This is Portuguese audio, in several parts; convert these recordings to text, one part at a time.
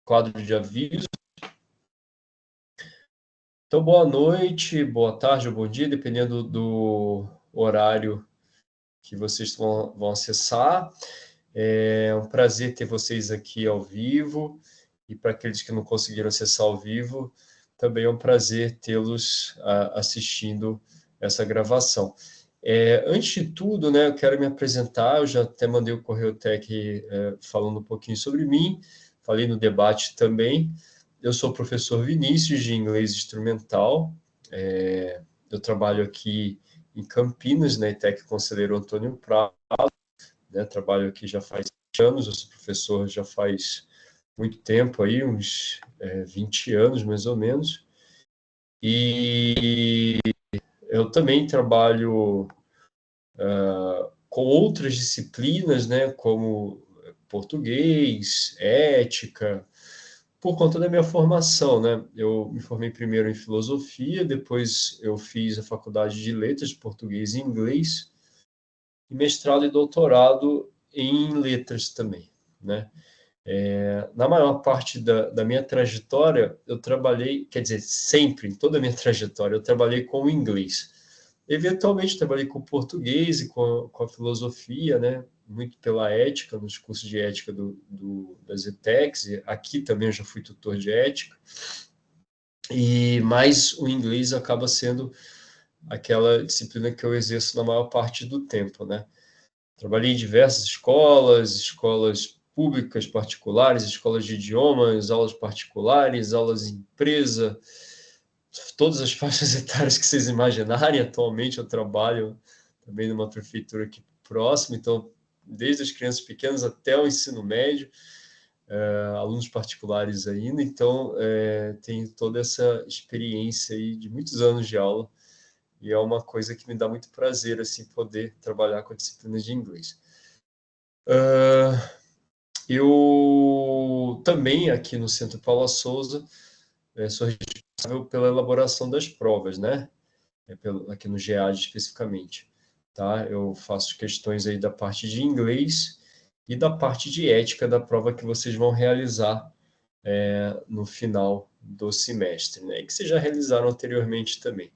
quadro de aviso. Então, boa noite, boa tarde ou bom dia, dependendo do horário que vocês vão acessar. É um prazer ter vocês aqui ao vivo, e para aqueles que não conseguiram acessar ao vivo, também é um prazer tê-los assistindo essa gravação. Antes de tudo, né, eu quero me apresentar. Eu já até mandei o Correio Tech falando um pouquinho sobre mim, falei no debate também. Eu sou o professor Vinícius, de inglês instrumental. Eu trabalho aqui em Campinas, na ETEC Conselheiro Antônio Prado, né? Trabalho aqui já faz 20 anos, eu sou professor já faz muito tempo, aí, uns 20 anos mais ou menos. E eu também trabalho com outras disciplinas, né, como português, ética, por conta da minha formação, né? Eu me formei primeiro em filosofia, depois eu fiz a faculdade de letras, português e inglês, e mestrado e doutorado em letras também, né? Na maior parte da minha trajetória, eu trabalhei, quer dizer, sempre, em toda a minha trajetória, eu trabalhei com o inglês. Eventualmente, trabalhei com o português e com a filosofia, né? Muito pela ética, nos cursos de ética das ETECs. Aqui também eu já fui tutor de ética. Mas o inglês acaba sendo aquela disciplina que eu exerço na maior parte do tempo, né? Trabalhei em diversas escolas públicas, particulares, escolas de idiomas, aulas particulares, aulas em empresa, todas as faixas etárias que vocês imaginarem. Atualmente eu trabalho também numa prefeitura aqui próxima, então, desde as crianças pequenas até o ensino médio, alunos particulares ainda, então, tenho toda essa experiência aí de muitos anos de aula, e é uma coisa que me dá muito prazer, assim, poder trabalhar com a disciplina de inglês. Eu também, aqui no Centro Paula Souza, sou responsável pela elaboração das provas, né? Aqui no GEAD especificamente. Tá? Eu faço questões aí da parte de inglês e da parte de ética da prova que vocês vão realizar no final do semestre, né? E que vocês já realizaram anteriormente também.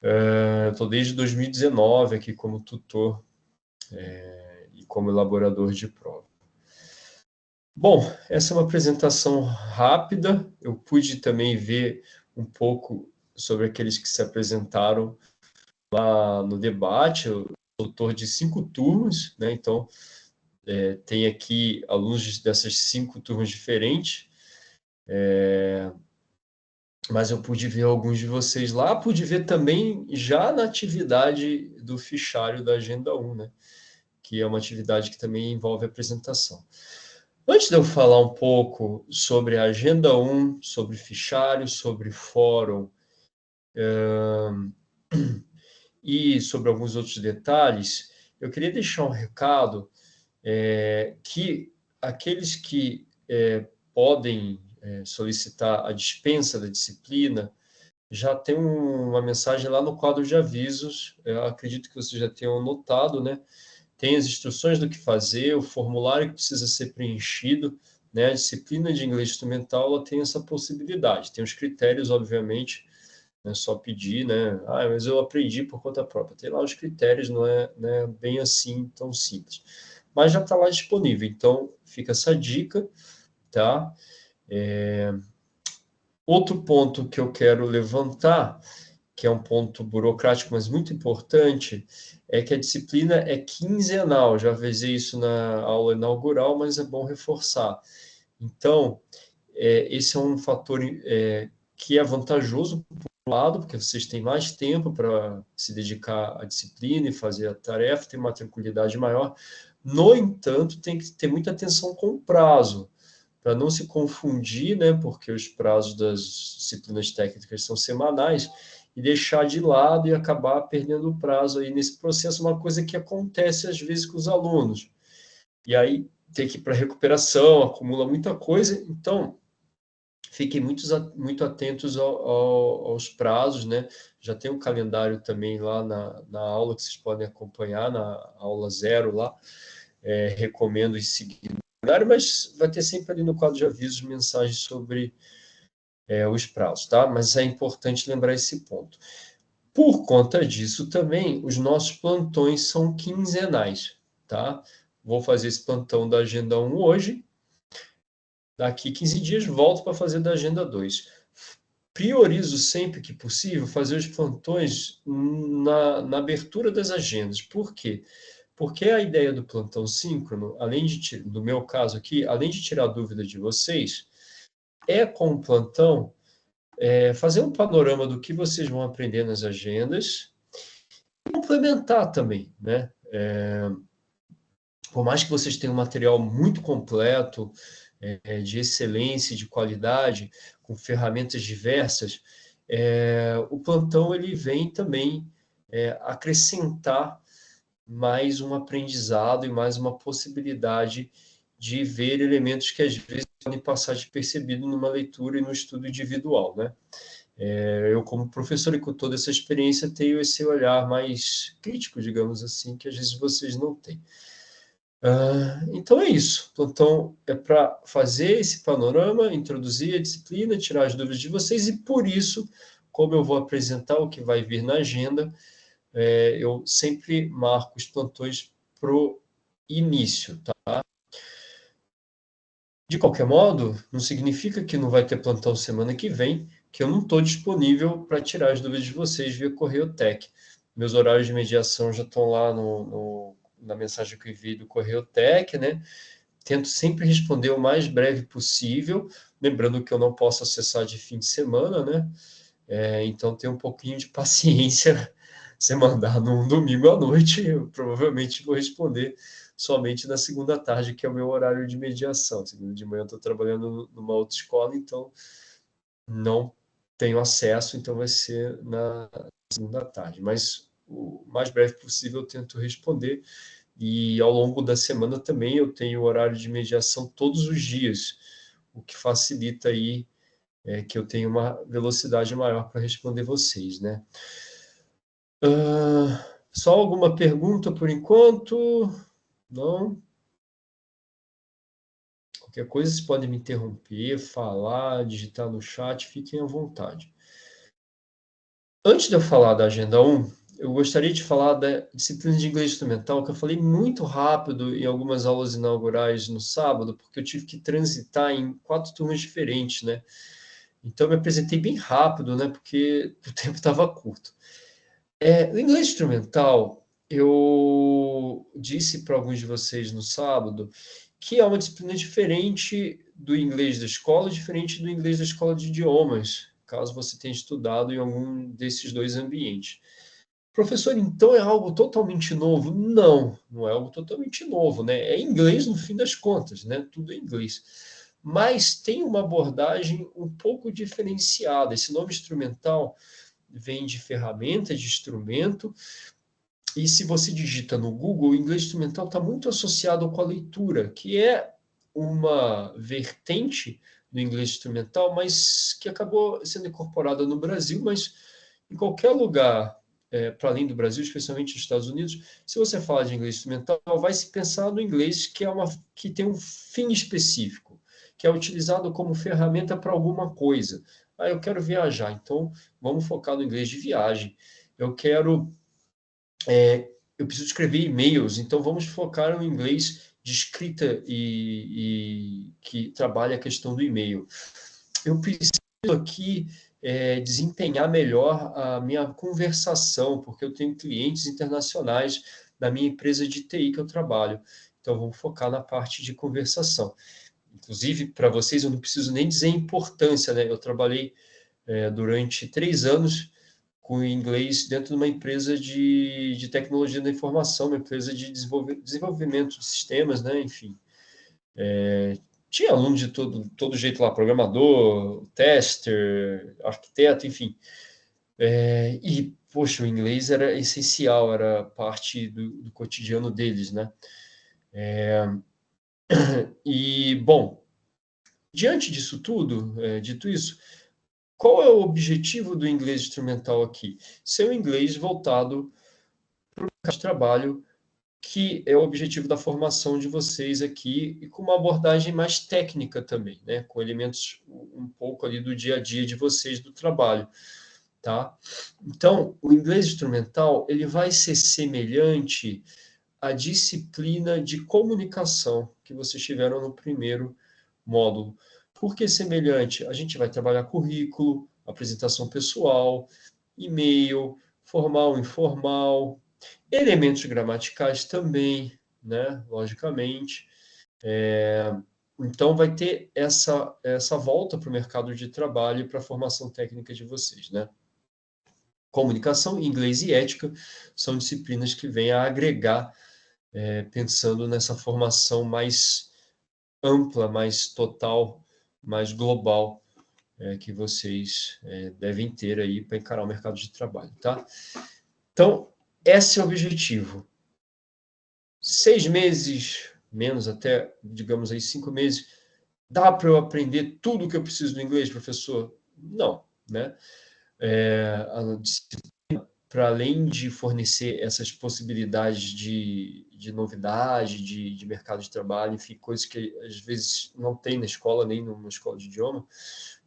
Eu estou desde 2019 aqui como tutor e como elaborador de prova. Bom, essa é uma apresentação rápida. Eu pude também ver um pouco sobre aqueles que se apresentaram lá no debate. Eu sou autor de 5 turmas, né? Então, tem aqui alunos dessas 5 turmas diferentes. Mas eu pude ver alguns de vocês lá, pude ver também já na atividade do fichário da Agenda 1, né? Que é uma atividade que também envolve apresentação. Antes de eu falar um pouco sobre a Agenda 1, sobre fichário, sobre fórum e sobre alguns outros detalhes, eu queria deixar um recado que aqueles que podem solicitar a dispensa da disciplina já tem uma mensagem lá no quadro de avisos. Eu acredito que vocês já tenham notado, né? Tem as instruções do que fazer, o formulário que precisa ser preenchido, né? A disciplina de inglês instrumental, ela tem essa possibilidade. Tem os critérios, obviamente, não é só pedir, né? Ah, mas eu aprendi por conta própria. Tem lá os critérios, não é, né, bem assim tão simples. Mas já está lá disponível, então fica essa dica, tá? Outro ponto que eu quero levantar, que é um ponto burocrático, mas muito importante, é que a disciplina é quinzenal. Já avisei isso na aula inaugural, mas é bom reforçar. Então, esse é um fator que é vantajoso, por um lado, porque vocês têm mais tempo para se dedicar à disciplina e fazer a tarefa, tem uma tranquilidade maior. No entanto, tem que ter muita atenção com o prazo, para não se confundir, né, porque os prazos das disciplinas técnicas são semanais, e deixar de lado e acabar perdendo o prazo aí nesse processo, uma coisa que acontece às vezes com os alunos. E aí tem que ir para recuperação, acumula muita coisa, então fiquem muito atentos aos prazos, né? Já tem um calendário também lá na aula que vocês podem acompanhar, na aula 0 lá. Recomendo ir seguindo horário, mas vai ter sempre ali no quadro de avisos mensagens sobre os prazos, tá? Mas é importante lembrar esse ponto. Por conta disso também, os nossos plantões são quinzenais, tá? Vou fazer esse plantão da Agenda 1 hoje, daqui 15 dias volto para fazer da Agenda 2. Priorizo sempre que possível fazer os plantões na abertura das agendas. Por quê? Porque a ideia do plantão síncrono, do meu caso aqui, além de tirar dúvida de vocês, com o plantão fazer um panorama do que vocês vão aprender nas agendas e complementar também, né? Por mais que vocês tenham um material muito completo, de excelência, de qualidade, com ferramentas diversas, o plantão ele vem também acrescentar mais um aprendizado e mais uma possibilidade de ver elementos que às vezes podem passar despercebido numa leitura e no estudo individual, né? Eu, como professor e com toda essa experiência, tenho esse olhar mais crítico, digamos assim, que às vezes vocês não têm. Então é isso. Então é para fazer esse panorama, introduzir a disciplina, tirar as dúvidas de vocês, e por isso, como eu vou apresentar o que vai vir na agenda, eu sempre marco os plantões para o início, tá? De qualquer modo, não significa que não vai ter plantão semana que vem, que eu não estou disponível para tirar as dúvidas de vocês via Correio Tech. Meus horários de mediação já estão lá na mensagem que eu enviei do Correio Tech, né? Tento sempre responder o mais breve possível, lembrando que eu não posso acessar de fim de semana, né? Então, tenha um pouquinho de paciência. Se mandar num domingo à noite, eu provavelmente vou responder somente na segunda tarde, que é o meu horário de mediação. Segunda de manhã eu estou trabalhando numa outra escola, então não tenho acesso, então vai ser na segunda tarde. Mas o mais breve possível eu tento responder. E ao longo da semana também eu tenho horário de mediação todos os dias, o que facilita aí que eu tenho uma velocidade maior para responder vocês, né? Só alguma pergunta por enquanto? Não? Qualquer coisa vocês podem me interromper, falar, digitar no chat, fiquem à vontade. Antes de eu falar da Agenda 1, eu gostaria de falar da disciplina de inglês instrumental, que eu falei muito rápido em algumas aulas inaugurais no sábado, porque eu tive que transitar em 4 turmas diferentes, né? Então, eu me apresentei bem rápido, né? Porque o tempo estava curto. O inglês instrumental, eu disse para alguns de vocês no sábado que é uma disciplina diferente do inglês da escola, diferente do inglês da escola de idiomas, caso você tenha estudado em algum desses dois ambientes. Professor, então é algo totalmente novo? Não, não é algo totalmente novo, né? É inglês no fim das contas, né? Tudo é inglês. Mas tem uma abordagem um pouco diferenciada. Esse nome instrumental vem de ferramenta, de instrumento, e se você digita no Google, o inglês instrumental está muito associado com a leitura, que é uma vertente do inglês instrumental, mas que acabou sendo incorporada no Brasil, mas em qualquer lugar, para além do Brasil, especialmente nos Estados Unidos, se você fala de inglês instrumental, vai se pensar no inglês que tem um fim específico, que é utilizado como ferramenta para alguma coisa. Eu quero viajar, então vamos focar no inglês de viagem. Eu quero eu preciso escrever e-mails, então vamos focar no inglês de escrita e que trabalha a questão do e-mail. Eu preciso aqui desempenhar melhor a minha conversação, porque eu tenho clientes internacionais da minha empresa de TI que eu trabalho. Então, vamos focar na parte de conversação. Inclusive, para vocês, eu não preciso nem dizer a importância, né? Eu trabalhei durante 3 anos com inglês dentro de uma empresa de tecnologia da informação, uma empresa de desenvolvimento de sistemas, né? Enfim. Tinha aluno de todo jeito lá, programador, tester, arquiteto, enfim. Poxa, o inglês era essencial, era parte do cotidiano deles, né? Bom, diante disso tudo, dito isso, qual é o objetivo do inglês instrumental aqui? Ser um inglês voltado para o mercado de trabalho que é o objetivo da formação de vocês aqui, e com uma abordagem mais técnica também, né? Com elementos um pouco ali do dia a dia de vocês, do trabalho, tá? Então, o inglês instrumental, ele vai ser semelhante à disciplina de comunicação que vocês tiveram no primeiro módulo. Por que semelhante? A gente vai trabalhar currículo, apresentação pessoal, e-mail, formal, informal, elementos gramaticais também, né? Logicamente. Então, vai ter essa volta para o mercado de trabalho e para a formação técnica de vocês, né? Comunicação, inglês e ética são disciplinas que vêm a agregar, pensando nessa formação mais ampla, mais total, mais global, que vocês devem ter aí para encarar o mercado de trabalho, tá? Então, esse é o objetivo. 6 meses, menos até, digamos aí, 5 meses, dá para eu aprender tudo o que eu preciso do inglês, professor? Não, né? Para além de fornecer essas possibilidades de novidade, de mercado de trabalho, enfim, coisas que às vezes não tem na escola, nem numa escola de idioma,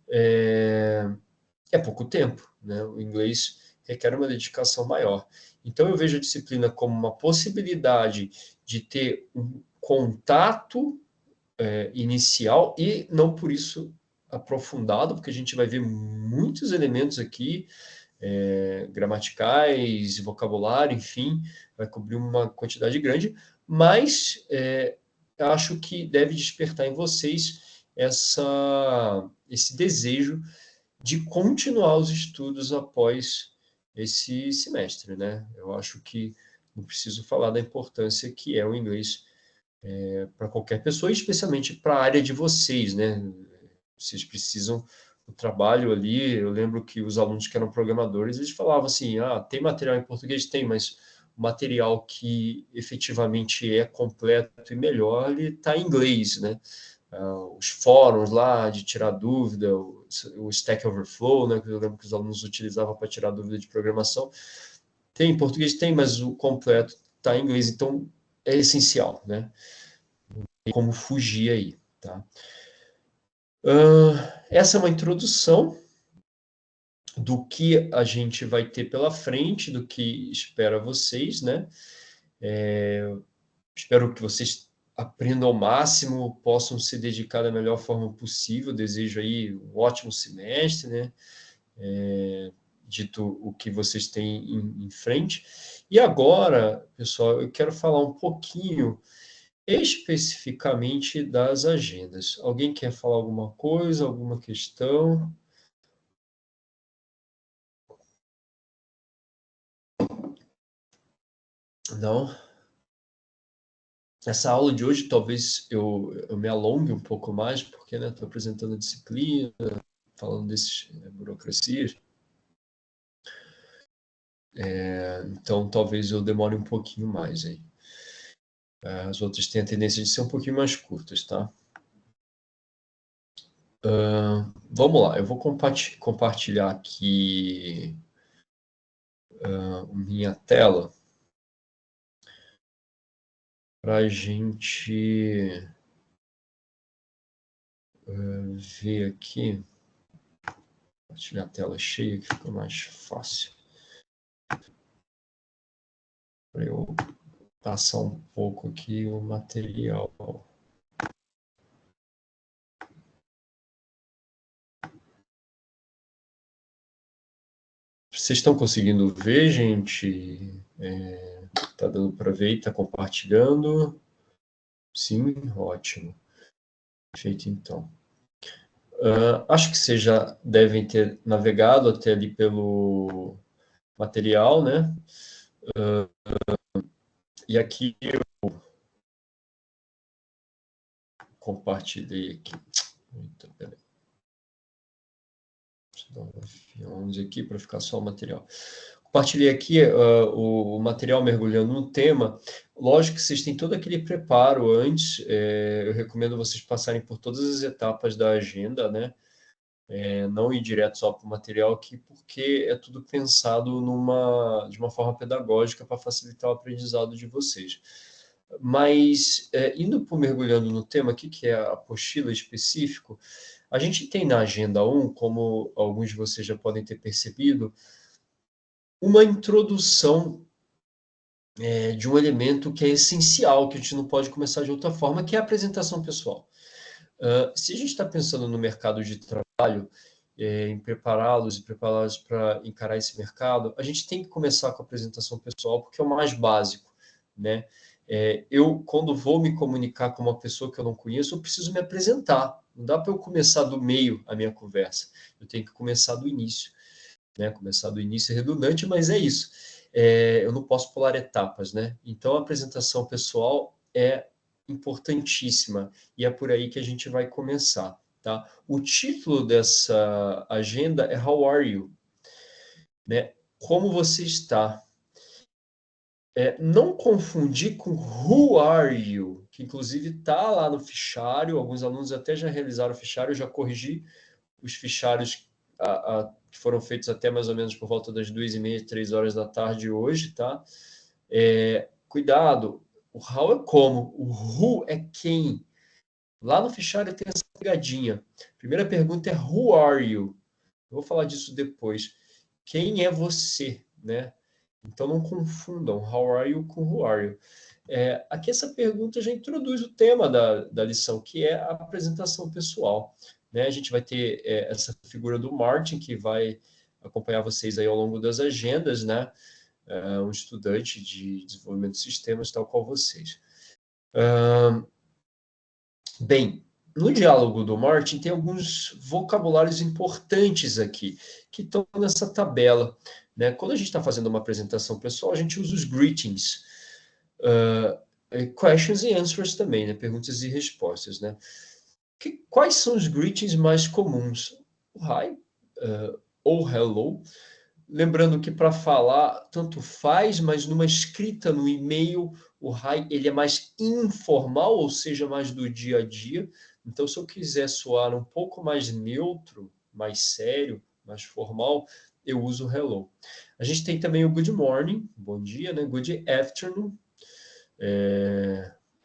é pouco tempo, né? O inglês requer uma dedicação maior. Então, eu vejo a disciplina como uma possibilidade de ter um contato inicial e não por isso aprofundado, porque a gente vai ver muitos elementos aqui, gramaticais, vocabulário, enfim, vai cobrir uma quantidade grande, mas acho que deve despertar em vocês esse desejo de continuar os estudos após esse semestre, né? Eu acho que não preciso falar da importância que é o inglês para qualquer pessoa, especialmente para a área de vocês, né? Vocês precisam do trabalho ali. Eu lembro que os alunos que eram programadores, eles falavam assim, tem material em português? Tem, mas o material que efetivamente é completo e melhor, ele está em inglês, né? Os fóruns lá de tirar dúvida, o Stack Overflow, né, que eu lembro que os alunos utilizavam para tirar dúvida de programação. Tem em português? Tem, mas o completo está em inglês, então é essencial, né? Não tem como fugir aí, tá? Essa é uma introdução do que a gente vai ter pela frente, do que espera vocês, né? Espero que vocês aprendam ao máximo, possam se dedicar da melhor forma possível. Desejo aí um ótimo semestre, né? Dito o que vocês têm em frente. E agora, pessoal, eu quero falar um pouquinho especificamente das agendas. Alguém quer falar alguma coisa, alguma questão? Não? Essa aula de hoje, talvez eu me alongue um pouco mais, porque estou apresentando a disciplina, falando desses burocracias. Então, talvez eu demore um pouquinho mais aí. As outras têm a tendência de ser um pouquinho mais curtas, tá? Vamos lá, eu vou compartilhar aqui minha tela para a gente ver aqui. Compartilhar a tela cheia que fica mais fácil. Para eu passar um pouco aqui o material. Vocês estão conseguindo ver, gente? Tá dando para ver e tá compartilhando? Sim, ótimo. Perfeito, então. Acho que vocês já devem ter navegado até ali pelo material, né? E aqui eu compartilhei aqui. Eita, peraí. Deixa eu dar um F11 aqui para ficar só o material. Compartilhei aqui o material mergulhando no tema. Lógico que vocês têm todo aquele preparo antes. Eu recomendo vocês passarem por todas as etapas da agenda, né? não ir direto só para o material aqui, porque é tudo pensado de uma forma pedagógica para facilitar o aprendizado de vocês. Mas, mergulhando no tema aqui, que é a apostila específico, a gente tem na Agenda 1, como alguns de vocês já podem ter percebido, uma introdução de um elemento que é essencial, que a gente não pode começar de outra forma, que é a apresentação pessoal. Se a gente está pensando no mercado de trabalho, em prepará-los e prepará-los para encarar esse mercado, a gente tem que começar com a apresentação pessoal, porque é o mais básico, né? Eu, quando vou me comunicar com uma pessoa que eu não conheço, eu preciso me apresentar. Não dá para eu começar do meio a minha conversa. Eu tenho que começar do início, né? Começar do início é redundante, mas é isso. Eu não posso pular etapas, né? Então, a apresentação pessoal é importantíssima e é por aí que a gente vai começar, tá? O título dessa agenda é How are you? Né? Como você está? Não confundir com Who are you? Que inclusive está lá no fichário, alguns alunos até já realizaram o fichário, eu já corrigi os fichários que foram feitos até mais ou menos por volta das 2h30, 3 horas da tarde hoje, tá? Cuidado, o how é como, o who é quem. Lá no fichário tem essa pegadinha. Primeira pergunta é who are you? Eu vou falar disso depois. Quem é você, né? Então não confundam how are you com who are you. Aqui essa pergunta já introduz o tema da lição, que é a apresentação pessoal. Né? A gente vai ter essa figura do Martin, que vai acompanhar vocês aí ao longo das agendas, né? Um estudante de desenvolvimento de sistemas, tal qual vocês. Bem, no diálogo do Martin tem alguns vocabulários importantes aqui, que estão nessa tabela. Né? Quando a gente está fazendo uma apresentação pessoal, a gente usa os greetings, questions e answers também, né? Perguntas e respostas. Né? Quais são os greetings mais comuns? O hi, ou hello. Lembrando que para falar, tanto faz, mas numa escrita, no e-mail, o hi ele é mais informal, ou seja, mais do dia a dia. Então, se eu quiser soar um pouco mais neutro, mais sério, mais formal, eu uso o hello. A gente tem também o good morning, bom dia, né? Good afternoon.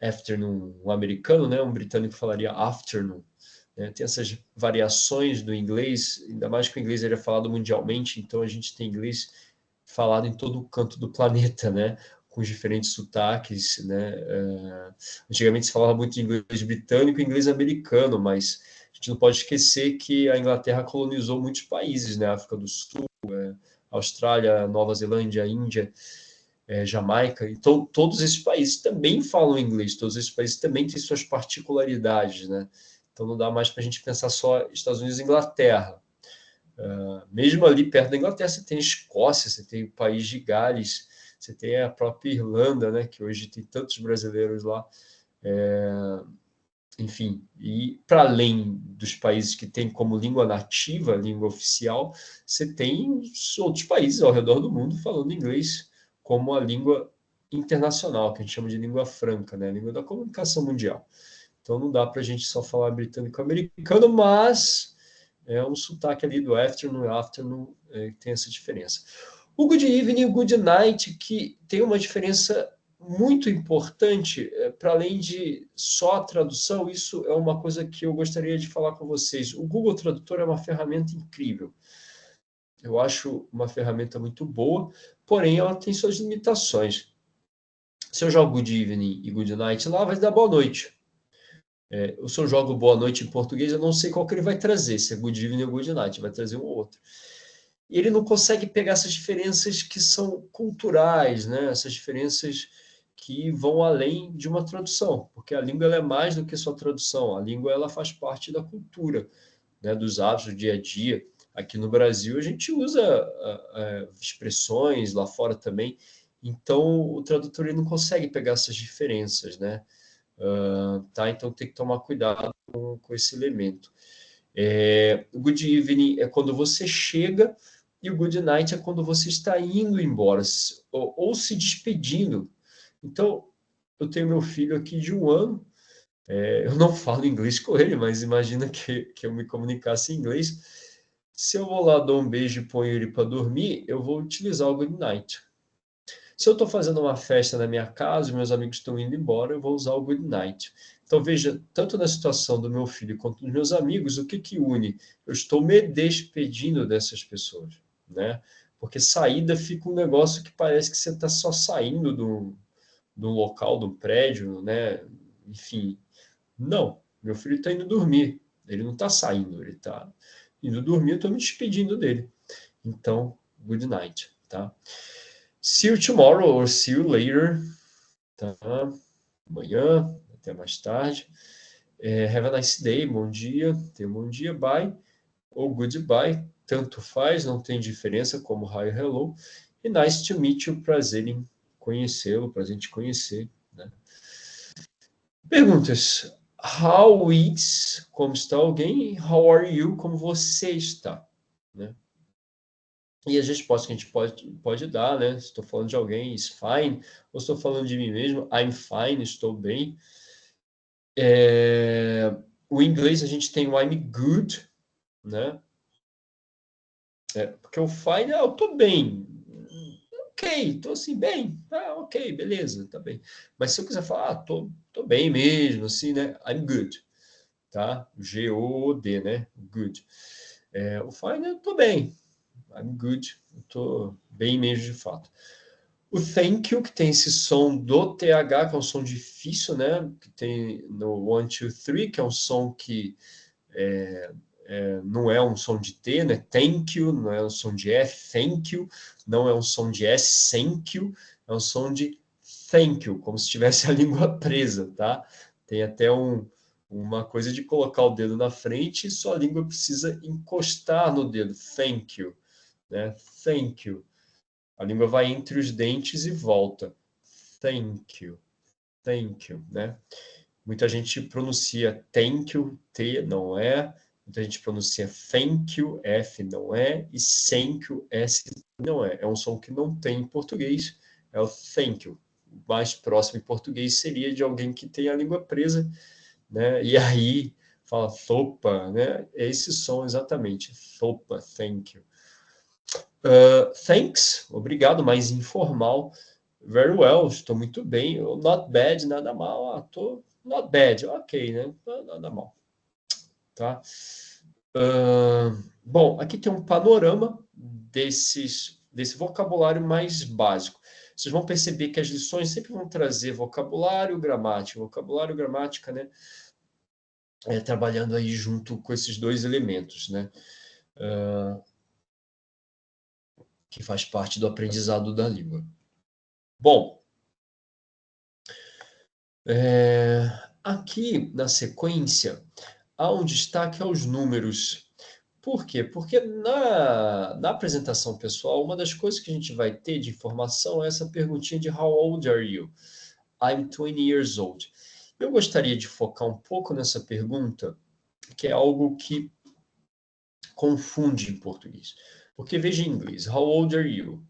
Afternoon, um americano, né? Um britânico falaria afternoon. Tem essas variações do inglês, ainda mais que o inglês ele é falado mundialmente, então a gente tem inglês falado em todo o canto do planeta, né? Com os diferentes sotaques, né? Antigamente se falava muito de inglês britânico e inglês americano, mas a gente não pode esquecer que a Inglaterra colonizou muitos países, né? África do Sul, Austrália, Nova Zelândia, Índia, Jamaica. Então, todos esses países também falam inglês, todos esses países também têm suas particularidades, né? Então não dá mais para a gente pensar só Estados Unidos e Inglaterra. Mesmo ali perto da Inglaterra, você tem Escócia, você tem o país de Gales, você tem a própria Irlanda, né, que hoje tem tantos brasileiros lá. Enfim, e para além dos países que têm como língua nativa, língua oficial, você tem outros países ao redor do mundo falando inglês como a língua internacional, que a gente chama de língua franca, né, a língua da comunicação mundial. Então não dá para a gente só falar britânico-americano, mas é um sotaque ali do afternoon, que tem essa diferença. O good evening e o good night, que tem uma diferença muito importante, para além de só a tradução, isso é uma coisa que eu gostaria de falar com vocês. O Google Tradutor é uma ferramenta incrível. Eu acho uma ferramenta muito boa, porém ela tem suas limitações. Se eu jogo good evening e good night lá, vai dar boa noite. Se eu jogo boa noite em português, eu não sei qual que ele vai trazer, se é good evening ou good night, vai trazer um ou outro. E ele não consegue pegar essas diferenças que são culturais, né? Essas diferenças que vão além de uma tradução, porque a língua ela é mais do que só tradução, a língua ela faz parte da cultura, né? Dos hábitos do dia a dia. Aqui no Brasil a gente usa expressões, lá fora também, então o tradutor ele não consegue pegar essas diferenças, né? Tá? Então tem que tomar cuidado com esse elemento. O good evening é quando você chega e o good night é quando você está indo embora ou se despedindo. Então, eu tenho meu filho aqui de 1 ano, Eu não falo inglês com ele, mas imagina que eu me comunicasse em inglês. Se eu vou lá, dou um beijo e ponho ele para dormir, eu vou utilizar o good night. Se eu estou fazendo uma festa na minha casa e meus amigos estão indo embora, eu vou usar o good night. Então, veja, tanto na situação do meu filho quanto dos meus amigos, o que que une? Eu estou me despedindo dessas pessoas, né? Porque saída fica um negócio que parece que você está só saindo do local, do prédio, né? Enfim, não. Meu filho está indo dormir. Ele não está saindo, ele está indo dormir, eu estou me despedindo dele. Então, good night, tá? See you tomorrow or see you later, tá? Amanhã, até mais tarde. Have a nice day, bom dia, tenha um bom dia, bye, ou goodbye, tanto faz, não tem diferença como hi, hello. E nice to meet you, prazer em conhecê-lo, prazer em te conhecer, né? Perguntas. How is, como está alguém? How are you, como você está, né? E as respostas que a gente pode dar, né? Estou falando de alguém, is fine, ou estou falando de mim mesmo, I'm fine, estou bem. O inglês a gente tem o I'm good, né? Porque o fine, eu tô bem. Ok, tô assim, bem. Ok, beleza, tá bem. Mas se eu quiser falar, tô bem mesmo, assim, né? I'm good, tá? G-O-O-D, né? Good. O fine, eu tô bem. I'm good, eu tô bem mesmo de fato. O thank you, que tem esse som do TH, que é um som difícil, né? Que tem no 1, 2, 3, que é um som que não é um som de T, né? Thank you, não é um som de F, thank you, não é um som de S, thank you, é um som de thank you, como se tivesse a língua presa, tá? Tem até uma coisa de colocar o dedo na frente e sua língua precisa encostar no dedo, thank you, né? Thank you. A língua vai entre os dentes e volta. Thank you, né? Muita gente pronuncia thank you, T não é. Muita gente pronuncia thank you, F não é. E thank you, S não é. É um som que não tem em português, é o thank you. O mais próximo em português seria de alguém que tem a língua presa, né? E aí fala thopa, né? É esse som exatamente, thopa, thank you. Thanks, obrigado, mais informal. Very well, estou muito bem. Not bad, nada mal. Estou not bad, ok, né? Nada mal, tá? Bom, aqui tem um panorama desse vocabulário mais básico. Vocês vão perceber que as lições sempre vão trazer vocabulário, gramática, né? Trabalhando aí junto com esses dois elementos, né? Que faz parte do aprendizado da língua. Bom, aqui na sequência há um destaque aos números. Por quê? Porque na apresentação pessoal, uma das coisas que a gente vai ter de informação é essa perguntinha de How old are you? I'm 20 years old. Eu gostaria de focar um pouco nessa pergunta, que é algo que confunde em português. Porque veja em inglês, How old are you?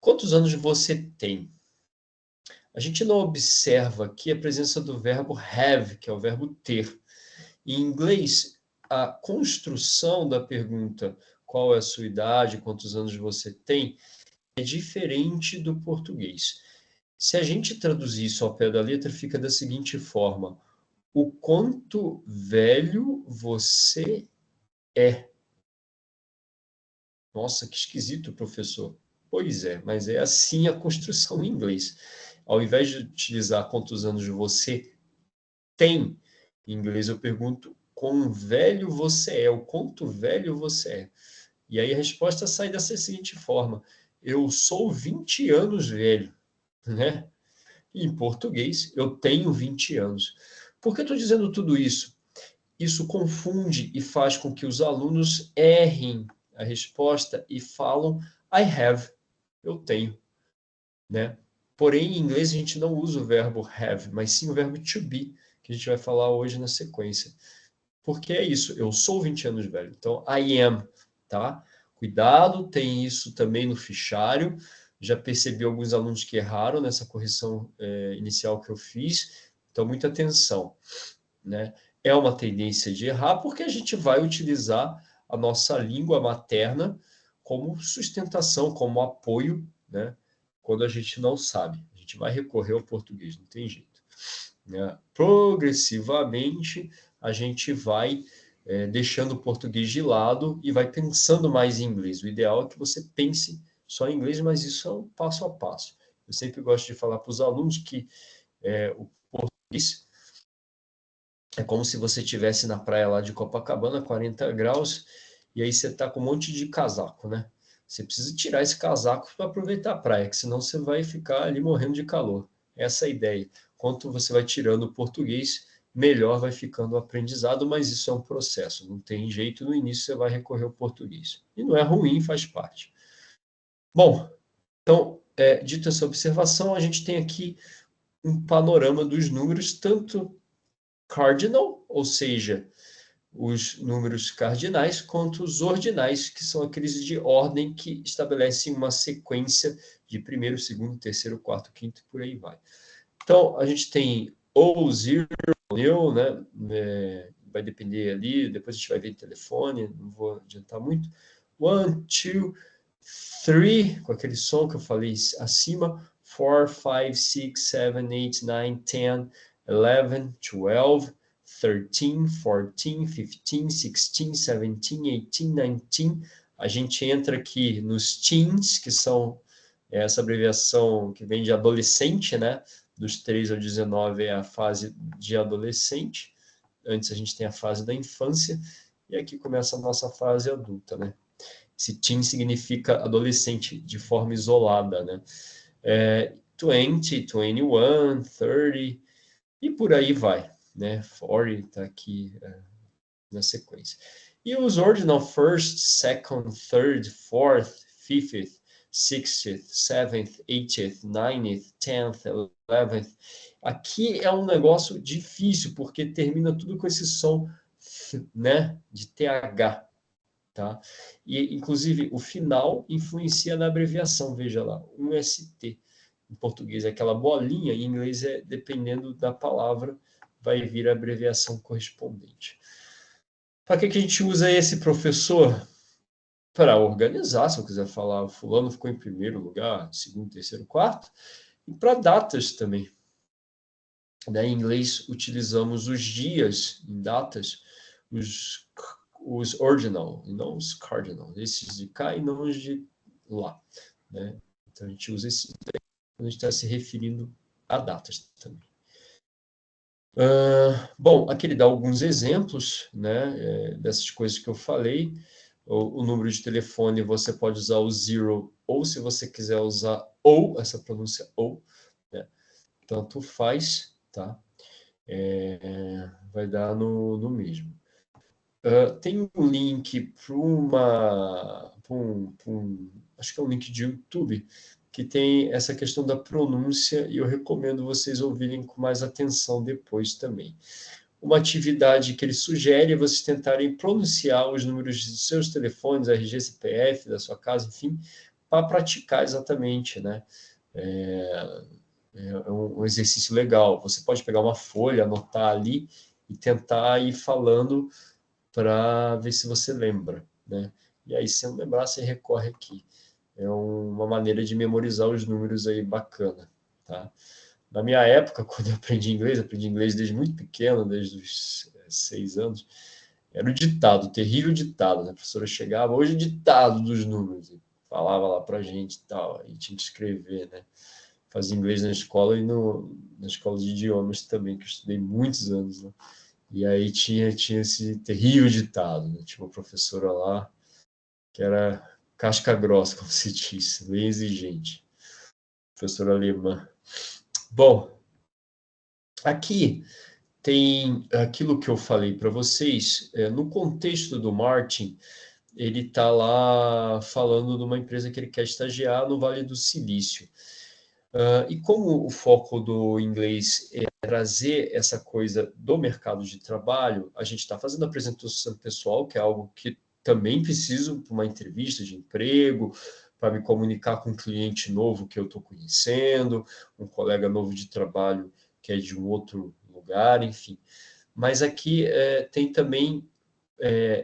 Quantos anos você tem? A gente não observa aqui a presença do verbo have, que é o verbo ter. Em inglês, a construção da pergunta qual é a sua idade, quantos anos você tem, é diferente do português. Se a gente traduzir isso ao pé da letra, fica da seguinte forma: o quanto velho você é. Nossa, que esquisito, professor. Pois é, mas é assim a construção em inglês. Ao invés de utilizar quantos anos você tem, em inglês eu pergunto quão velho você é, o quanto velho você é. E aí a resposta sai dessa seguinte forma: eu sou 20 anos velho, né? Em português, eu tenho 20 anos. Por que eu estou dizendo tudo isso? Isso confunde e faz com que os alunos errem a resposta e falam I have, eu tenho, né? Porém, em inglês a gente não usa o verbo have, mas sim o verbo to be, que a gente vai falar hoje na sequência. Porque é isso, eu sou 20 anos velho, então I am, tá? Cuidado, tem isso também no fichário. Já percebi alguns alunos que erraram nessa correção inicial que eu fiz. Então, muita atenção, né? É uma tendência de errar porque a gente vai utilizar a nossa língua materna como sustentação, como apoio, né? Quando a gente não sabe. A gente vai recorrer ao português, não tem jeito, né? Progressivamente, a gente vai deixando o português de lado e vai pensando mais em inglês. O ideal é que você pense só em inglês, mas isso é um passo a passo. Eu sempre gosto de falar para os alunos que o português é como se você estivesse na praia lá de Copacabana, 40 graus, e aí você está com um monte de casaco, né? Você precisa tirar esse casaco para aproveitar a praia, que senão você vai ficar ali morrendo de calor. Essa é a ideia. Quanto você vai tirando o português, melhor vai ficando o aprendizado, mas isso é um processo, não tem jeito, no início você vai recorrer ao português. E não é ruim, faz parte. Bom, então, dito essa observação, a gente tem aqui um panorama dos números, tanto cardinal, ou seja, os números cardinais, quanto os ordinais, que são aqueles de ordem que estabelecem uma sequência de primeiro, segundo, terceiro, quarto, quinto, por aí vai. Então, a gente tem ou zero, new, né? Vai depender ali, depois a gente vai ver telefone, não vou adiantar muito. 1, 2, 3, com aquele som que eu falei acima. 4, 5, 6, 7, 8, 9, 10, 11, 12, 13, 14, 15, 16, 17, 18, 19. A gente entra aqui nos teens, que são essa abreviação que vem de adolescente, né? Dos 3 ao 19 é a fase de adolescente. Antes a gente tem a fase da infância. E aqui começa a nossa fase adulta, né? Esse teen significa adolescente de forma isolada, né? 20, 21, 30 e por aí vai, né? 40 está aqui na sequência. E os ordinal first, second, third, fourth, fifth, 60th, 7th, 80th, 9th, 10th, 11th. Aqui é um negócio difícil, porque termina tudo com esse som, né, de TH, tá? E, inclusive, o final influencia na abreviação, veja lá, um ST. Em português é aquela bolinha, em inglês dependendo da palavra, vai vir a abreviação correspondente. Para que a gente usa esse professor? Para organizar, se eu quiser falar, o fulano ficou em primeiro lugar, segundo, terceiro, quarto, e para datas também. Em inglês, utilizamos os dias em datas, os ordinal, e não os cardinal, esses de cá e não os de lá. Né? Então, a gente usa esse quando a gente está se referindo a datas também. Bom, aqui ele dá alguns exemplos, né, dessas coisas que eu falei. O número de telefone você pode usar o zero, ou se você quiser usar ou, essa pronúncia ou, né, tanto faz, tá? Vai dar no mesmo. Tem um link acho que é um link de YouTube, que tem essa questão da pronúncia, e eu recomendo vocês ouvirem com mais atenção depois também. Uma atividade que ele sugere é vocês tentarem pronunciar os números de seus telefones, RG, CPF, da sua casa, enfim, para praticar exatamente, né? É um exercício legal. Você pode pegar uma folha, anotar ali e tentar ir falando para ver se você lembra, né? E aí, se não lembrar, você recorre aqui. É uma maneira de memorizar os números aí bacana, tá? Na minha época, quando eu aprendi inglês desde muito pequeno, desde os 6 anos, era o ditado, o terrível ditado, né? A professora chegava, hoje o ditado dos números, e falava lá pra gente e tal, e tinha que escrever, né? Fazia inglês na escola e na escola de idiomas também, que eu estudei muitos anos, né? E aí tinha esse terrível ditado, né? Tinha uma professora lá que era casca grossa, como se diz, bem exigente, professora alemã. Bom, aqui tem aquilo que eu falei para vocês, no contexto do Martin, ele está lá falando de uma empresa que ele quer estagiar no Vale do Silício. E como o foco do inglês é trazer essa coisa do mercado de trabalho, a gente está fazendo a apresentação pessoal, que é algo que também preciso para uma entrevista de emprego, para me comunicar com um cliente novo que eu estou conhecendo, um colega novo de trabalho que é de um outro lugar, enfim. Mas aqui tem também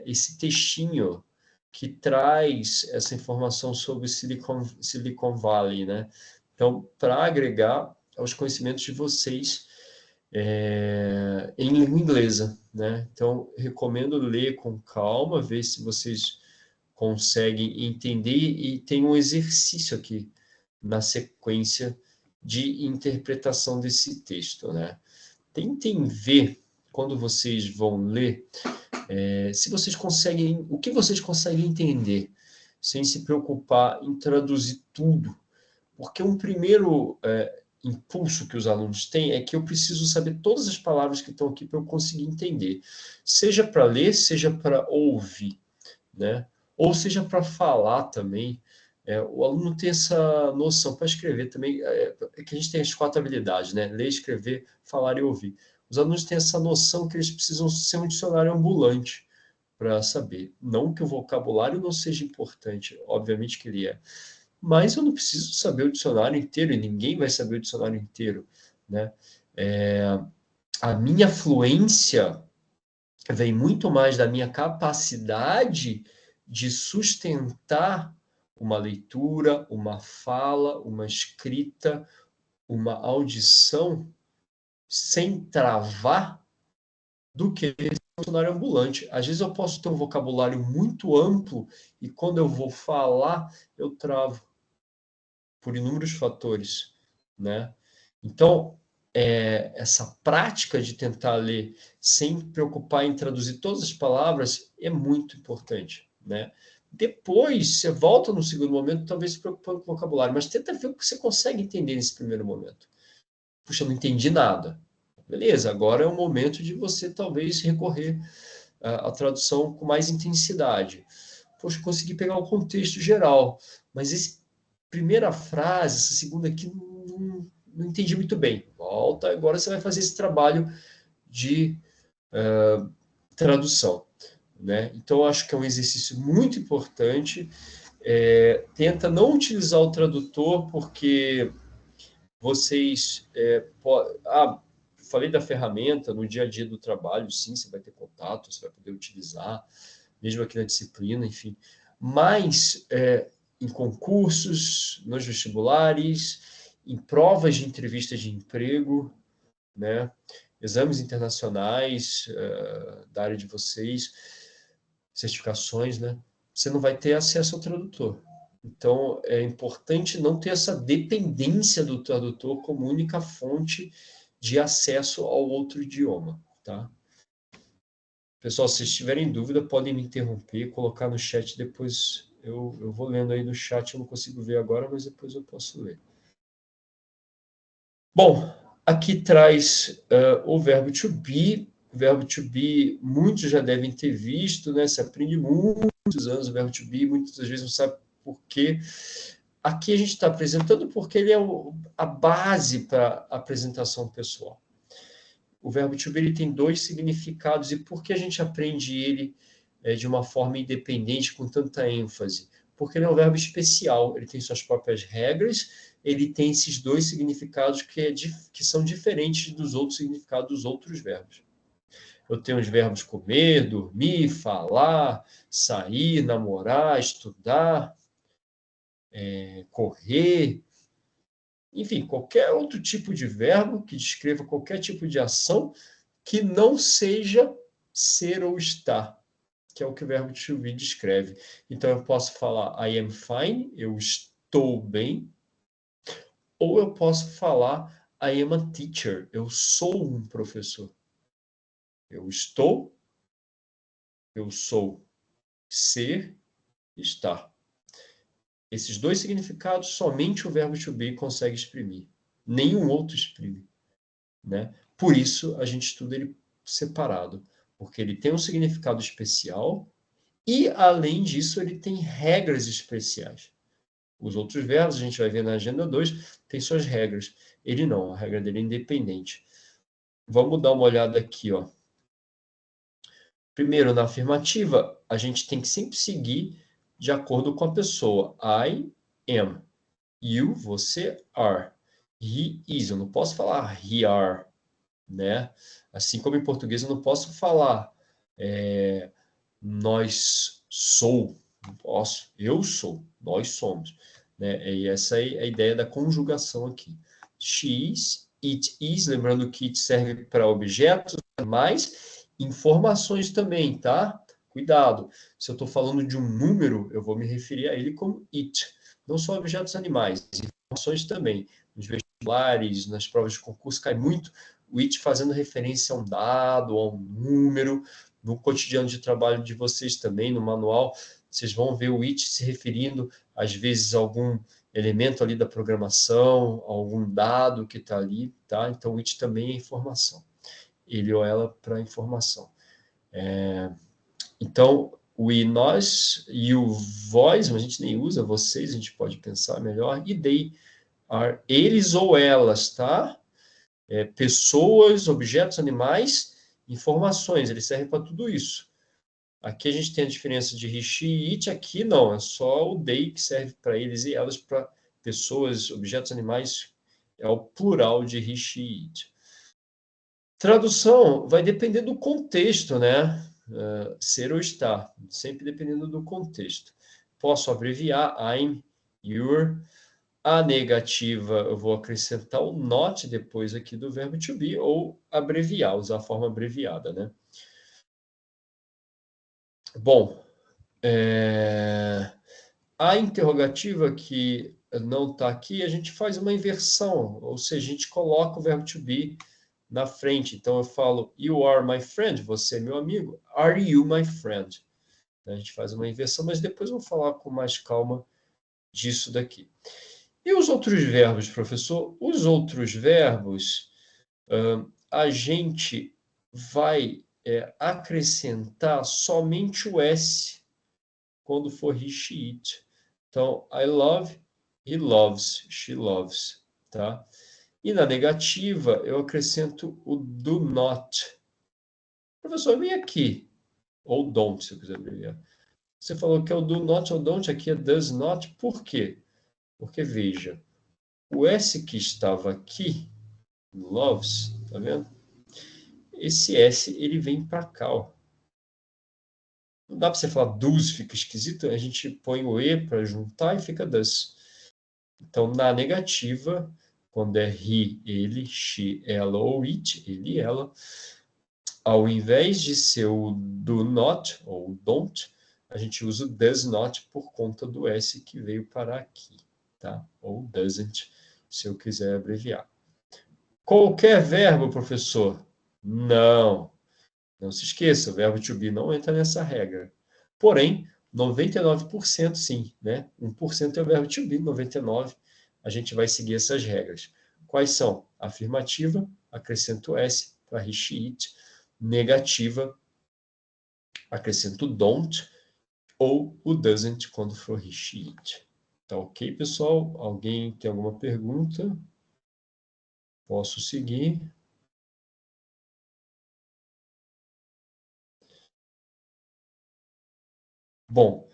esse textinho que traz essa informação sobre Silicon Valley, né? Então, para agregar aos conhecimentos de vocês em língua inglesa, né? Então, recomendo ler com calma, ver se vocês conseguem entender, e tem um exercício aqui na sequência de interpretação desse texto, né? Tentem ver, quando vocês vão ler, se vocês conseguem, o que vocês conseguem entender, sem se preocupar em traduzir tudo. Porque um primeiro impulso que os alunos têm é que eu preciso saber todas as palavras que estão aqui para eu conseguir entender. Seja para ler, seja para ouvir, né? Ou seja para falar também. O aluno tem essa noção para escrever também, que a gente tem as 4 habilidades, né? Ler, escrever, falar e ouvir. Os alunos têm essa noção que eles precisam ser um dicionário ambulante para saber. Não que o vocabulário não seja importante, obviamente que ele é. Mas eu não preciso saber o dicionário inteiro, e ninguém vai saber o dicionário inteiro, né? A minha fluência vem muito mais da minha capacidade de sustentar uma leitura, uma fala, uma escrita, uma audição sem travar, do que esse dicionário ambulante. Às vezes eu posso ter um vocabulário muito amplo e quando eu vou falar, eu travo por inúmeros fatores, né? Então, essa prática de tentar ler sem preocupar em traduzir todas as palavras é muito importante, né? Depois, você volta no segundo momento, talvez se preocupando com o vocabulário, mas tenta ver o que você consegue entender nesse primeiro momento. Puxa, não entendi nada. Beleza, agora é o momento de você talvez recorrer à tradução com mais intensidade. Poxa, consegui pegar o contexto geral, mas essa primeira frase, essa segunda aqui, não entendi muito bem. Volta, agora você vai fazer esse trabalho de tradução, né? Então, eu acho que é um exercício muito importante. Tenta não utilizar o tradutor, porque vocês falei da ferramenta no dia a dia do trabalho, sim, você vai ter contato, você vai poder utilizar, mesmo aqui na disciplina, enfim. Mas em concursos, nos vestibulares, em provas de entrevista de emprego, né? Exames internacionais da área de vocês, certificações, né? Você não vai ter acesso ao tradutor. Então, é importante não ter essa dependência do tradutor como única fonte de acesso ao outro idioma, tá? Pessoal, se tiverem dúvida, podem me interromper, colocar no chat, depois eu vou lendo aí no chat, eu não consigo ver agora, mas depois eu posso ler. Bom, aqui traz o verbo to be. O verbo to be, muitos já devem ter visto, né? Se aprende muitos anos o verbo to be, muitas vezes não sabe por quê. Aqui a gente está apresentando porque ele é a base para a apresentação pessoal. O verbo to be ele tem 2 significados, e por que a gente aprende ele de uma forma independente, com tanta ênfase? Porque ele é um verbo especial, ele tem suas próprias regras, ele tem esses 2 significados que são diferentes dos outros significados dos outros verbos. Eu tenho os verbos comer, dormir, falar, sair, namorar, estudar, correr, enfim, qualquer outro tipo de verbo que descreva qualquer tipo de ação que não seja ser ou estar, que é o que o verbo to be descreve. Então, eu posso falar I am fine, eu estou bem, ou eu posso falar I am a teacher, eu sou um professor. Eu estou, eu sou. Ser, estar. Esses 2 significados somente o verbo to be consegue exprimir. Nenhum outro exprime, né? Por isso, a gente estuda ele separado, porque ele tem um significado especial e, além disso, ele tem regras especiais. Os outros verbos, a gente vai ver na agenda 2, tem suas regras. Ele não, a regra dele é independente. Vamos dar uma olhada aqui, ó. Primeiro, na afirmativa, a gente tem que sempre seguir de acordo com a pessoa. I am. You, você, are. He is. Eu não posso falar he are, né? Assim como em português eu não posso falar nós sou, não posso, eu sou, nós somos, né? E essa é a ideia da conjugação aqui. She is, it is, lembrando que it serve para objetos, mas informações também, tá? Cuidado, se eu estou falando de um número, eu vou me referir a ele como it, não só objetos animais, informações também. Nos vestibulares, nas provas de concurso, cai muito o it fazendo referência a um dado, a um número. No cotidiano de trabalho de vocês também, no manual, vocês vão ver o it se referindo, às vezes, a algum elemento ali da programação, algum dado que está ali, tá? Então, o it também é informação. Ele ou ela para informação. Então, o e nós e o vós, a gente nem usa vocês, a gente pode pensar melhor, e they are eles ou elas, tá? Pessoas, objetos, animais, informações, ele serve para tudo isso. Aqui a gente tem a diferença de he, she e it, aqui não, é só o they que serve para eles e elas, para pessoas, objetos, animais, é o plural de he, she e it. Tradução vai depender do contexto, né? Ser ou estar, sempre dependendo do contexto. Posso abreviar I'm, your. A negativa, eu vou acrescentar o not depois aqui do verbo to be, ou abreviar, usar a forma abreviada, né? Bom, a interrogativa que não está aqui, a gente faz uma inversão, ou seja, a gente coloca o verbo to be na frente. Então, eu falo, you are my friend, você é meu amigo. Are you my friend? A gente faz uma inversão, mas depois eu vou falar com mais calma disso daqui. E os outros verbos, professor? Os outros verbos, a gente vai acrescentar somente o S quando for he, she, it. Então, I love, he loves, she loves, tá? E na negativa, eu acrescento o do not. Professor, vem aqui. Ou don't, se eu quiser abreviar. Você falou que é o do not ou don't, aqui é does not. Por quê? Porque, veja, o S que estava aqui, loves, tá vendo? Esse S, ele vem para cá, ó. Não dá para você falar does, fica esquisito. A gente põe o E para juntar e fica does. Então, na negativa, quando é he, ele, she, ela ou it, ele, ela, ao invés de ser o do not ou don't, a gente usa o does not por conta do S que veio para aqui, tá? Ou doesn't, se eu quiser abreviar. Qualquer verbo, professor? Não. Não se esqueça, o verbo to be não entra nessa regra. Porém, 99% sim, né? 1% é o verbo to be, 99% a gente vai seguir essas regras. Quais são? Afirmativa, acrescento S para he, she, it. Negativa, acrescento don't ou o doesn't quando for he, she, it. Tá ok, pessoal? Alguém tem alguma pergunta? Posso seguir? Bom,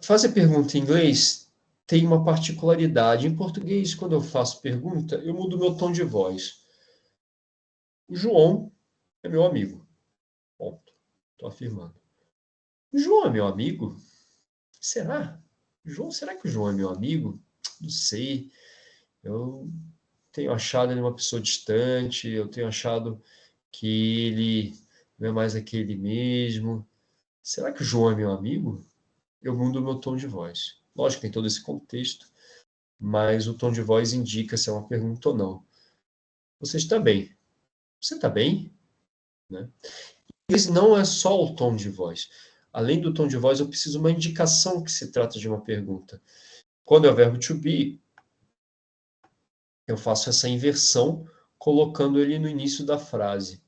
fazer pergunta em inglês tem uma particularidade. Em português, quando eu faço pergunta, eu mudo meu tom de voz. O João é meu amigo. Ponto. Estou afirmando. O João é meu amigo? Será? João, será que o João é meu amigo? Não sei. Eu tenho achado ele uma pessoa distante, eu tenho achado que ele não é mais aquele mesmo. Será que o João é meu amigo? Eu mudo o meu tom de voz. Lógico, tem todo esse contexto, mas o tom de voz indica se é uma pergunta ou não. Você está bem? Você está bem? Né? Mas não é só o tom de voz. Além do tom de voz, eu preciso de uma indicação que se trata de uma pergunta. Quando é o verbo to be, eu faço essa inversão, colocando ele no início da frase.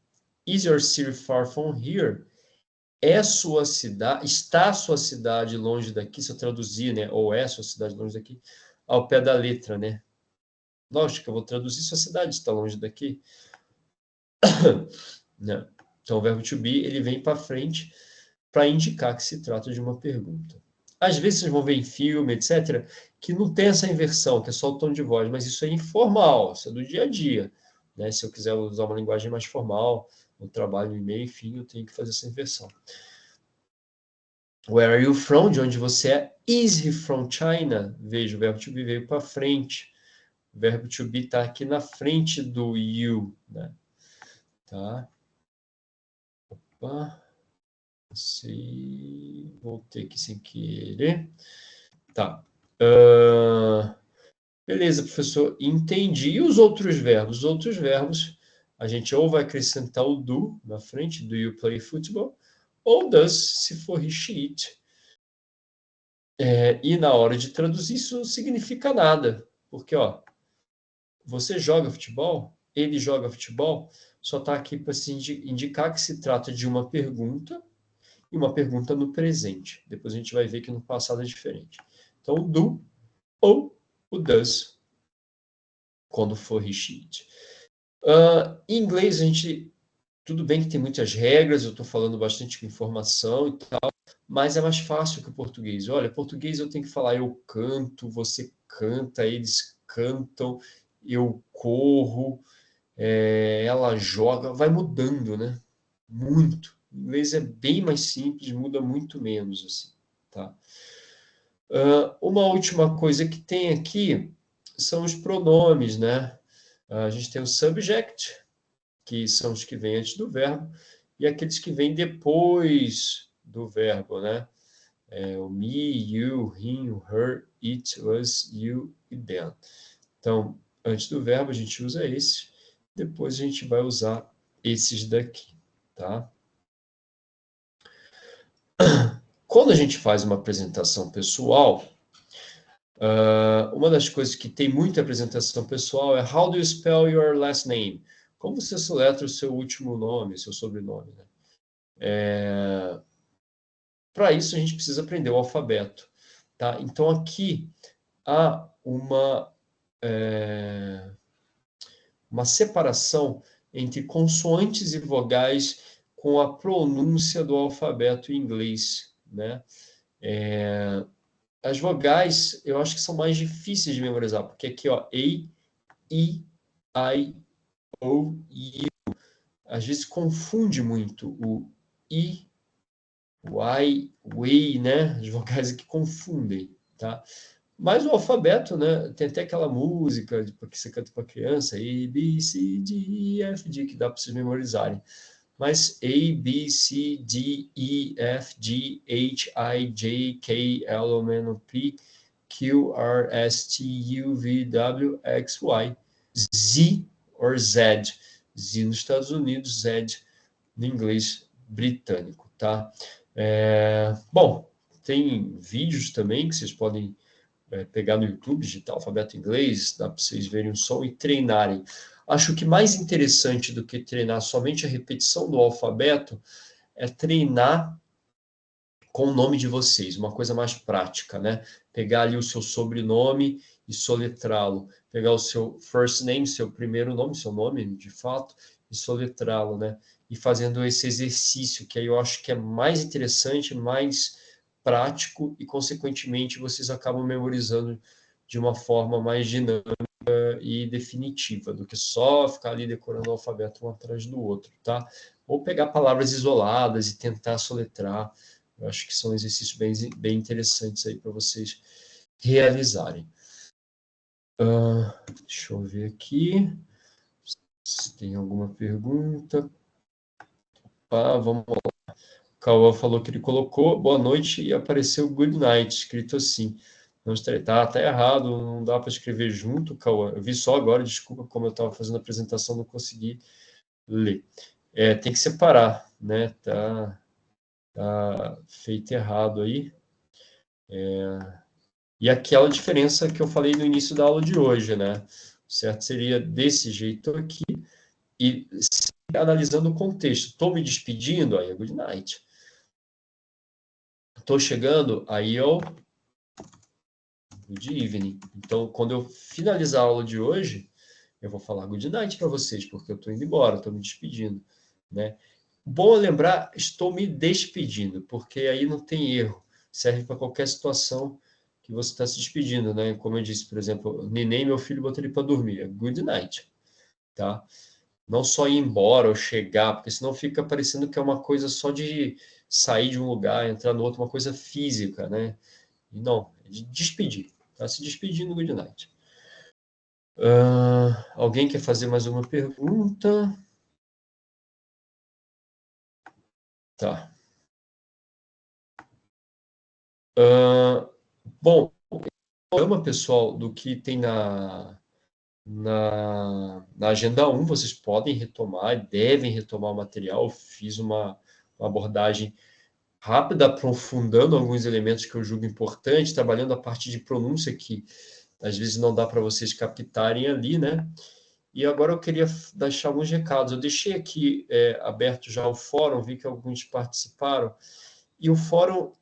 Is your city far from here? É sua cidade, está a sua cidade longe daqui? Se eu traduzir, né? Ou é sua cidade longe daqui? Ao pé da letra, né? Lógico que eu vou traduzir sua cidade está longe daqui. Né? Então, o verbo to be, ele vem para frente para indicar que se trata de uma pergunta. Às vezes vocês vão ver em filme, etc., que não tem essa inversão, que é só o tom de voz, mas isso é informal, isso é do dia a dia. né? Se eu quiser usar uma linguagem mais formal, no trabalho, no e-mail, enfim, eu tenho que fazer essa inversão. Where are you from? De onde você é? Is he from China? Veja, o verbo to be veio para frente. O verbo to be está aqui na frente do you, né? Tá? Opa. Voltei aqui sem querer. Tá. Beleza, professor. Entendi. E os outros verbos? Os outros verbos, a gente ou vai acrescentar o do na frente, do you play football, ou does, se for he, she, it. E na hora de traduzir, isso não significa nada. Porque, ó, você joga futebol, ele joga futebol, só está aqui para se indicar que se trata de uma pergunta e uma pergunta no presente. Depois a gente vai ver que no passado é diferente. Então, o do ou o does, quando for he, she, it. Em inglês, a gente... Tudo bem que tem muitas regras, eu estou falando bastante com informação e tal, mas é mais fácil que o português. Olha, português eu tenho que falar eu canto, você canta, eles cantam, eu corro, ela joga, vai mudando, né? Muito. O inglês é bem mais simples, muda muito menos, assim, tá? Uma última coisa que tem aqui são os pronomes, né? A gente tem o subject, que são os que vêm antes do verbo, e aqueles que vêm depois do verbo, né? O me, you, him, her, it, us, you e them. Então, antes do verbo a gente usa esse, depois a gente vai usar esses daqui, tá? Quando a gente faz uma apresentação pessoal, uma das coisas que tem muita apresentação pessoal é How do you spell your last name? Como você soletra o seu último nome, seu sobrenome, né? Para isso, a gente precisa aprender o alfabeto, tá? Então, aqui há uma separação entre consoantes e vogais com a pronúncia do alfabeto em inglês, né? As vogais, eu acho que são mais difíceis de memorizar, porque aqui, ó, A, I, O, U. Às vezes confunde muito o I, o I, o E, né? As vogais aqui confundem, tá? Mas o alfabeto, né? Tem até aquela música que você canta para criança, A, B, C, D, E, F, G, que dá para vocês memorizarem. Mas A, B, C, D, E, F, G, H, I, J, K, L, M, N, P, Q, R, S, T, U, V, W, X, Y, Z ou Z. Z nos Estados Unidos, Z no inglês britânico, tá? Bom, tem vídeos também que vocês podem pegar no YouTube, digitar alfabeto inglês, dá para vocês verem o som e treinarem. Acho que mais interessante do que treinar somente a repetição do alfabeto é treinar com o nome de vocês, uma coisa mais prática, né? Pegar ali o seu sobrenome e soletrá-lo. Pegar o seu first name, seu primeiro nome, seu nome de fato, e soletrá-lo, né? E fazendo esse exercício, que aí eu acho que é mais interessante, mais prático e, consequentemente, vocês acabam memorizando de uma forma mais dinâmica e definitiva, do que só ficar ali decorando o alfabeto um atrás do outro, tá? Ou pegar palavras isoladas e tentar soletrar. Eu acho que são exercícios bem interessantes aí para vocês realizarem. Deixa eu ver aqui se tem alguma pergunta. Vamos lá. O Cauã falou que ele colocou boa noite e apareceu good night, escrito assim. Não está, tá errado, não dá para escrever junto, Cauã. Eu vi só agora, desculpa, como eu estava fazendo a apresentação, não consegui ler. Tem que separar, né? Tá feito errado aí. E aquela diferença que eu falei no início da aula de hoje, né? O certo seria desse jeito aqui e analisando o contexto. Estou me despedindo, aí é good night. Estou chegando, aí é o good evening. Então, quando eu finalizar a aula de hoje, eu vou falar good night para vocês, porque eu estou indo embora, estou me despedindo, né? Bom lembrar, estou me despedindo, porque aí não tem erro. Serve para qualquer situação que você está se despedindo, né? Como eu disse, por exemplo, neném, meu filho, botei ele para dormir. É good night. tá? Não só ir embora ou chegar, porque senão fica parecendo que é uma coisa só de sair de um lugar, entrar no outro, uma coisa física, né? E não, é de despedir. Tá se despedindo, good night. Alguém quer fazer mais uma pergunta? Tá. Bom, programa, pessoal, do que tem na agenda 1, vocês podem retomar, devem retomar o material. Eu fiz uma abordagem rápida, aprofundando alguns elementos que eu julgo importantes, trabalhando a parte de pronúncia, que às vezes não dá para vocês captarem ali, né? E agora eu queria deixar alguns recados. Eu deixei aqui aberto já o fórum, vi que alguns participaram. E o fórum,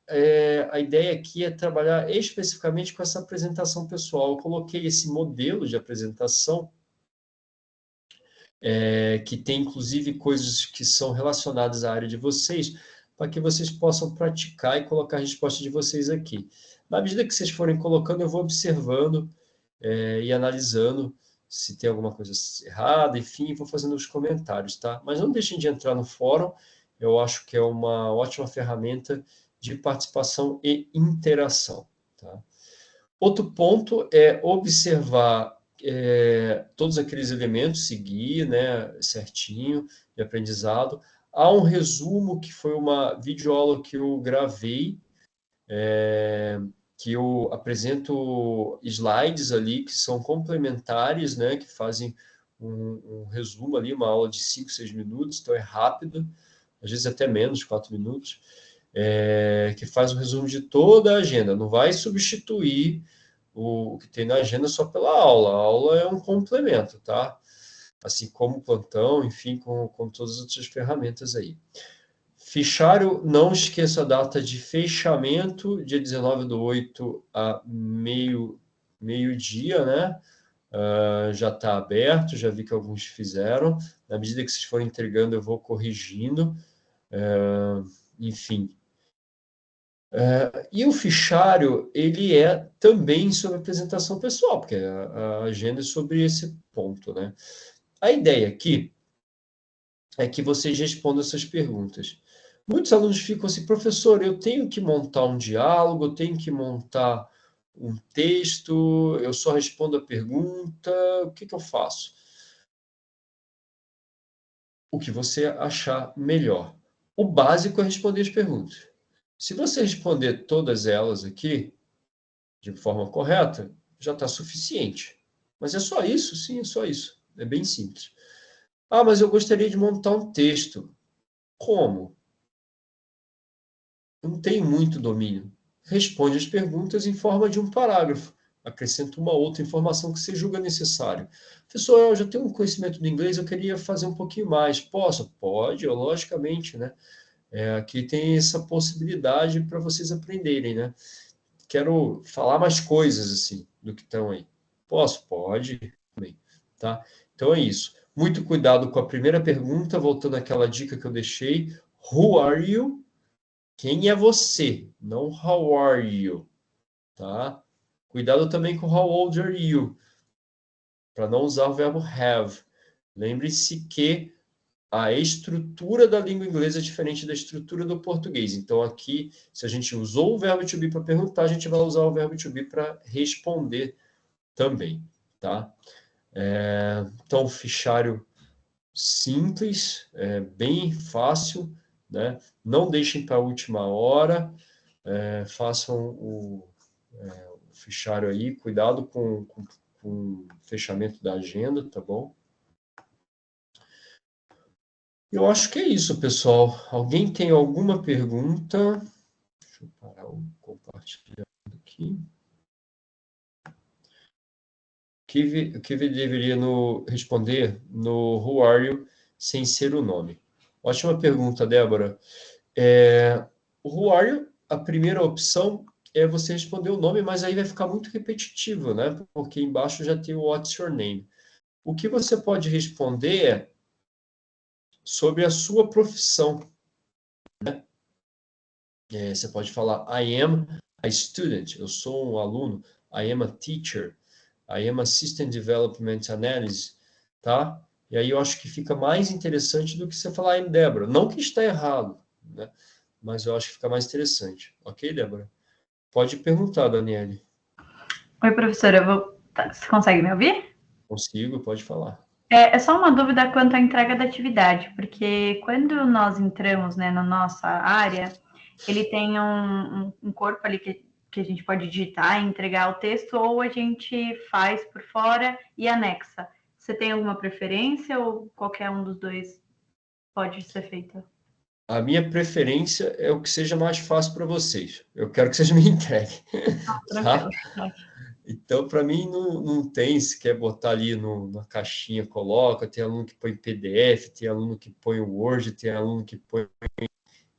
a ideia aqui é trabalhar especificamente com essa apresentação pessoal. Eu coloquei esse modelo de apresentação, que tem inclusive coisas que são relacionadas à área de vocês, para que vocês possam praticar e colocar a resposta de vocês aqui. Na medida que vocês forem colocando, eu vou observando e analisando se tem alguma coisa errada, enfim, vou fazendo os comentários, tá? Mas não deixem de entrar no fórum, eu acho que é uma ótima ferramenta de participação e interação, tá? Outro ponto é observar todos aqueles elementos, seguir, né, certinho, de aprendizado. Há um resumo que foi uma videoaula que eu gravei, que eu apresento slides ali que são complementares, né, que fazem um resumo ali, uma aula de 5, 6 minutos, então é rápido, às vezes até menos, 4 minutos, que faz um resumo de toda a agenda. Não vai substituir o que tem na agenda só pela aula. A aula é um complemento, tá? Assim como o plantão, enfim, com todas as outras ferramentas aí. Fichário, não esqueça a data de fechamento, dia 19/8 a meio-dia, né? Já está aberto, já vi que alguns fizeram. Na medida que vocês forem entregando, eu vou corrigindo. Enfim. E o fichário, ele é também sobre apresentação pessoal, porque a agenda é sobre esse ponto, né? A ideia aqui é que vocês respondam essas perguntas. Muitos alunos ficam assim, professor, eu tenho que montar um diálogo, eu tenho que montar um texto, eu só respondo a pergunta, o que eu faço? O que você achar melhor. O básico é responder as perguntas. Se você responder todas elas aqui, de forma correta, já está suficiente. Mas é só isso? Sim, é só isso. É bem simples. Ah, mas eu gostaria de montar um texto. Como? Eu não tenho muito domínio. Responde as perguntas em forma de um parágrafo. Acrescenta uma outra informação que você julga necessário. Professor, eu já tenho um conhecimento do inglês, eu queria fazer um pouquinho mais. Posso? Pode, logicamente, né? Aqui tem essa possibilidade para vocês aprenderem, né? Quero falar mais coisas, assim, do que estão aí. Posso? Pode. Também, tá? Então é isso. Muito cuidado com a primeira pergunta, voltando àquela dica que eu deixei. Who are you? Quem é você? Não how are you, tá? Cuidado também com how old are you, para não usar o verbo have. Lembre-se que a estrutura da língua inglesa é diferente da estrutura do português. Então, aqui, se a gente usou o verbo to be para perguntar, a gente vai usar o verbo to be para responder também, tá? Então, fichário simples, bem fácil, né? Não deixem para a última hora, façam o fichário aí, cuidado com o fechamento da agenda, tá bom? Eu acho que é isso, pessoal. Alguém tem alguma pergunta? Deixa eu parar o compartilhar aqui. O que deveria responder no Who Are You sem ser o nome? Ótima pergunta, Débora. O Who Are You, a primeira opção é você responder o nome, mas aí vai ficar muito repetitivo, né? Porque embaixo já tem o What's Your Name. O que você pode responder é sobre a sua profissão. Você pode falar, I am a student, eu sou um aluno, I am a teacher, I am assistant development analysis, tá? E aí eu acho que fica mais interessante do que você falar em Débora. Não que está errado, né? Mas eu acho que fica mais interessante. Ok, Débora? Pode perguntar, Daniele. Oi, professora, você consegue me ouvir? Consigo, pode falar. É só uma dúvida quanto à entrega da atividade, porque quando nós entramos, né, na nossa área, ele tem um corpo ali que a gente pode digitar e entregar o texto, ou a gente faz por fora e anexa. Você tem alguma preferência ou qualquer um dos dois pode ser feito? A minha preferência é o que seja mais fácil para vocês. Eu quero que vocês me entreguem, Tranquilo. tá? Então, para mim, não tem, se quer botar ali na caixinha, coloca. Tem aluno que põe PDF, tem aluno que põe Word, tem aluno que põe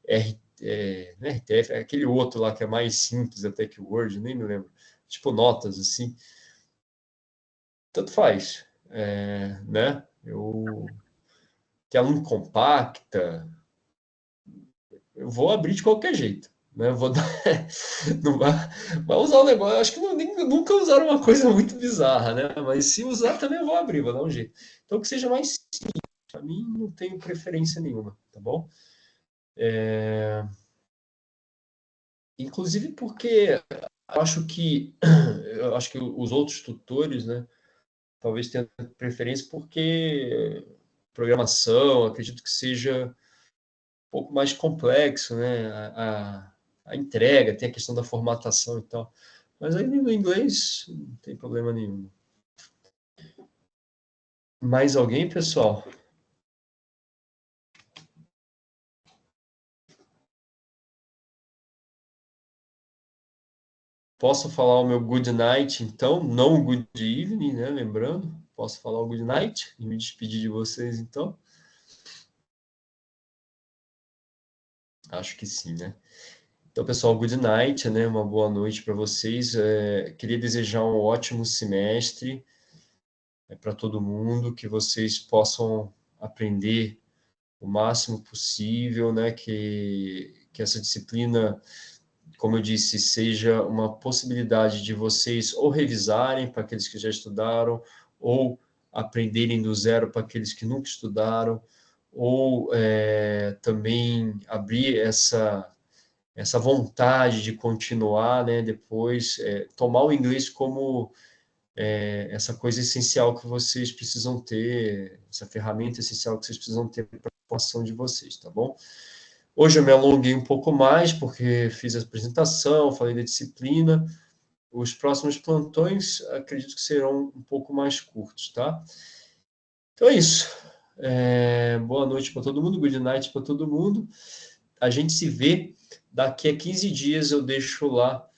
RTF, aquele outro lá que é mais simples até que o Word, nem me lembro. Tipo notas, assim. Tanto faz, né? Tem aluno compacta, eu vou abrir de qualquer jeito. Né? Vou dar, não vai usar o negócio. Acho que nunca usaram uma coisa muito bizarra, né? Mas se usar também eu vou abrir, vou dar um jeito. Então que seja mais simples. Para mim não tenho preferência nenhuma, tá bom? Inclusive porque eu acho que os outros tutores, né? Talvez tenham preferência porque programação, acredito que seja um pouco mais complexo, né? A entrega, tem a questão da formatação e tal. Mas aí no inglês não tem problema nenhum. Mais alguém, pessoal? Posso falar o meu good night, então? Não o good evening, né? Lembrando. Posso falar o good night e me despedir de vocês, então? Acho que sim, né? Então, pessoal, good night, né? Uma boa noite para vocês. Queria desejar um ótimo semestre para todo mundo, que vocês possam aprender o máximo possível, né? Que essa disciplina, como eu disse, seja uma possibilidade de vocês ou revisarem para aqueles que já estudaram, ou aprenderem do zero para aqueles que nunca estudaram, ou também abrir essa vontade de continuar, né? Depois, tomar o inglês como essa coisa essencial que vocês precisam ter, essa ferramenta essencial que vocês precisam ter para a formação de vocês, tá bom? Hoje eu me alonguei um pouco mais, porque fiz a apresentação, falei da disciplina. Os próximos plantões, acredito que serão um pouco mais curtos, tá? Então é isso. Boa noite para todo mundo, good night para todo mundo. A gente se vê daqui a 15 dias, eu deixo lá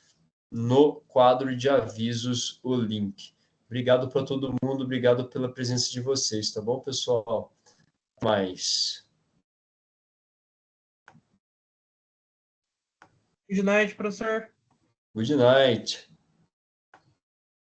no quadro de avisos o link. Obrigado para todo mundo, obrigado pela presença de vocês, tá bom, pessoal? Mais. Good night, professor. Good night.